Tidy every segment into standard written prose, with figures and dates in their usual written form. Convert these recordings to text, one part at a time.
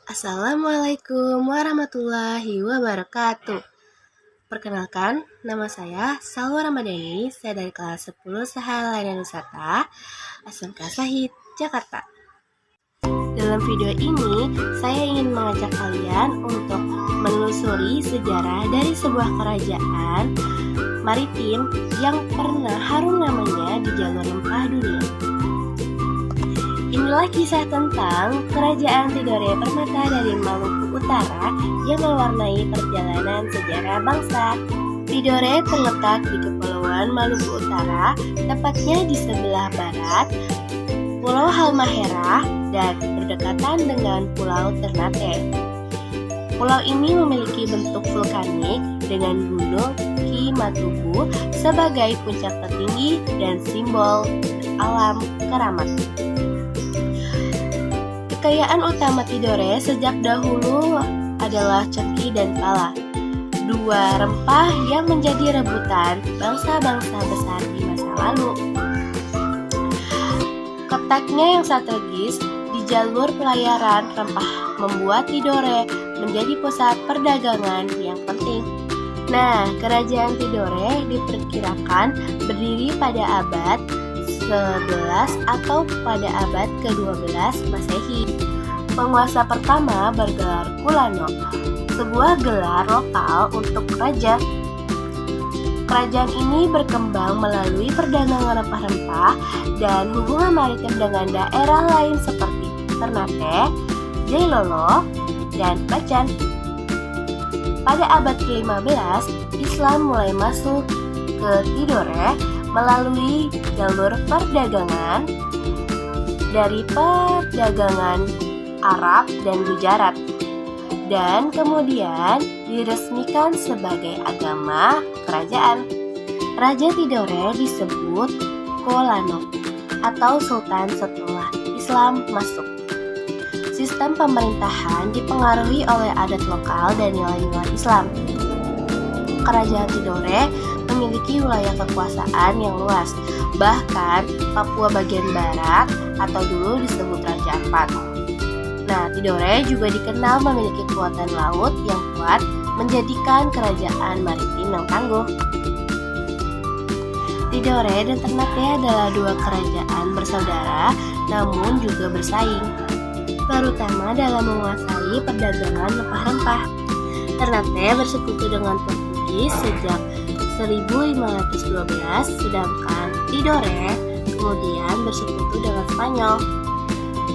Assalamualaikum warahmatullahi wabarakatuh. Perkenalkan, nama saya Salwa Ramadhani. Saya dari kelas 10 Saha Layanan Wisata, SMK Sahid, Jakarta. Dalam video ini, saya ingin mengajak kalian untuk menelusuri sejarah dari sebuah kerajaan maritim yang pernah harum namanya di jalur rempah dunia. Inilah kisah tentang Kerajaan Tidore Permata dari Maluku Utara yang mewarnai perjalanan sejarah bangsa. Tidore terletak di Kepulauan Maluku Utara, tepatnya di sebelah barat Pulau Halmahera dan berdekatan dengan Pulau Ternate. Pulau ini memiliki bentuk vulkanik dengan gunung Ki-Matubu sebagai puncak tertinggi dan simbol alam keramat. Kekayaan utama Tidore sejak dahulu adalah cengkeh dan pala, dua rempah yang menjadi rebutan bangsa-bangsa besar di masa lalu. Letaknya yang strategis di jalur pelayaran rempah membuat Tidore menjadi pusat perdagangan yang penting. Nah, Kerajaan Tidore diperkirakan berdiri pada abad 11 atau pada abad ke-12 Masehi. Penguasa pertama bergelar Kulano, sebuah gelar lokal untuk raja. Kerajaan ini berkembang melalui perdagangan rempah-rempah dan hubungan maritim dengan daerah lain seperti Ternate, Jailolo, dan Bacan. Pada abad ke-15, Islam mulai masuk ke Tidore melalui jalur perdagangan dari perdagangan Arab dan Gujarat, dan kemudian diresmikan sebagai agama kerajaan. Raja Tidore disebut Kolano atau Sultan setelah Islam masuk. Sistem pemerintahan dipengaruhi oleh adat lokal dan nilai-nilai Islam. Kerajaan Tidore memiliki wilayah kekuasaan yang luas, bahkan Papua bagian barat atau dulu disebut Raja Ampat. Nah, Tidore juga dikenal memiliki kekuatan laut yang kuat, menjadikan kerajaan maritim yang tangguh. Tidore dan Ternate adalah dua kerajaan bersaudara, namun juga bersaing, terutama dalam menguasai perdagangan rempah-rempah. Ternate bersekutu dengan Portugis sejak 1512, sedangkan Tidore kemudian bersekutu dengan Spanyol.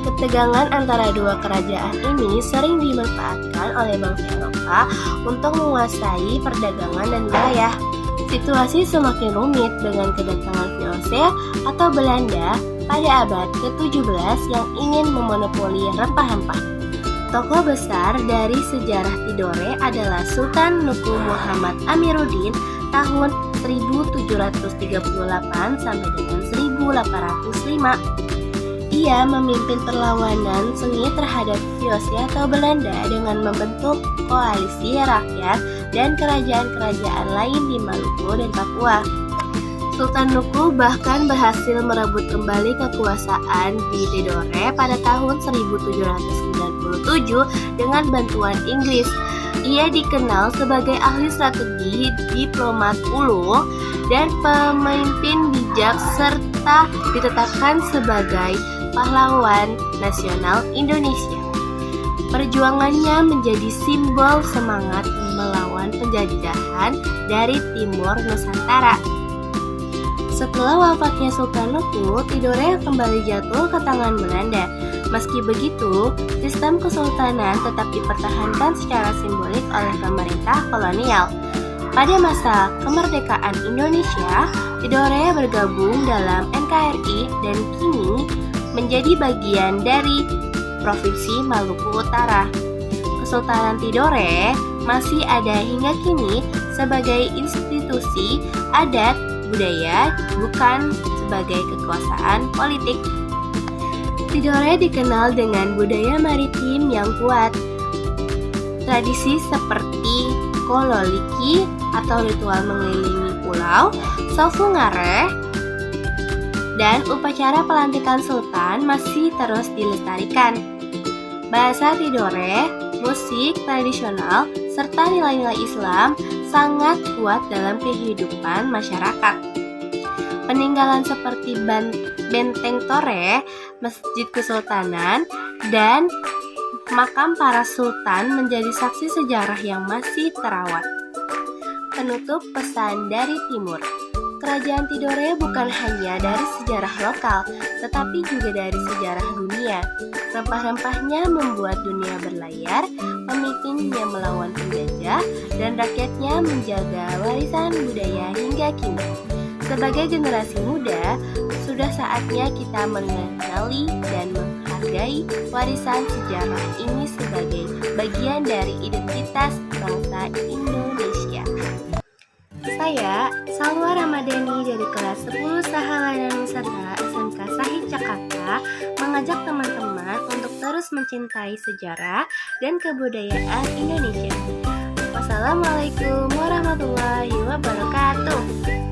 Ketegangan antara dua kerajaan ini sering dimanfaatkan oleh bangsa Eropa untuk menguasai perdagangan dan wilayah. Situasi semakin rumit dengan kedatangan VOC atau Belanda pada abad ke-17 yang ingin memonopoli rempah-rempah. Tokoh besar dari sejarah Tidore adalah Sultan Nuku Muhammad Amiruddin tahun 1738 sampai dengan 1805. Ia memimpin perlawanan sengit terhadap VOC atau Belanda dengan membentuk koalisi rakyat dan kerajaan-kerajaan lain di Maluku dan Papua. Sultan Nuku bahkan berhasil merebut kembali kekuasaan di Tidore pada tahun 1797 dengan bantuan Inggris. Ia dikenal sebagai ahli strategi, diplomat ulung, dan pemimpin bijak serta ditetapkan sebagai pahlawan nasional Indonesia. Perjuangannya menjadi simbol semangat melawan penjajahan dari timur Nusantara. Setelah wafatnya Sultan Nuku, Tidore kembali jatuh ke tangan Belanda. Meski begitu, sistem kesultanan tetap dipertahankan secara simbolik oleh pemerintah kolonial. Pada masa kemerdekaan Indonesia, Tidore bergabung dalam NKRI dan kini menjadi bagian dari Provinsi Maluku Utara. Kesultanan Tidore masih ada hingga kini sebagai institusi adat budaya, bukan sebagai kekuasaan politik. Tidore dikenal dengan budaya maritim yang kuat. Tradisi seperti kololiki atau ritual mengelilingi pulau, sofungare, dan upacara pelantikan sultan masih terus dilestarikan. Bahasa Tidore, musik tradisional, serta nilai-nilai Islam sangat kuat dalam kehidupan masyarakat. Peninggalan seperti Benteng Tore, Masjid Kesultanan, dan makam para sultan menjadi saksi sejarah yang masih terawat. Penutup pesan dari Timur. Kerajaan Tidore bukan hanya dari sejarah lokal, tetapi juga dari sejarah dunia. Rempah-rempahnya membuat dunia berlayar, pemimpinnya melawan penjajah, dan rakyatnya menjaga warisan budaya hingga kini. Sebagai generasi muda, sudah saatnya kita mengenali dan menghargai warisan sejarah ini sebagai bagian dari identitas bangsa Indonesia. Saya, Salwa Ramadhani dari kelas 10 Sahala dan Wisata SMK Sahid Jakarta mengajak teman-teman untuk terus mencintai sejarah dan kebudayaan Indonesia. Wassalamualaikum warahmatullahi wabarakatuh.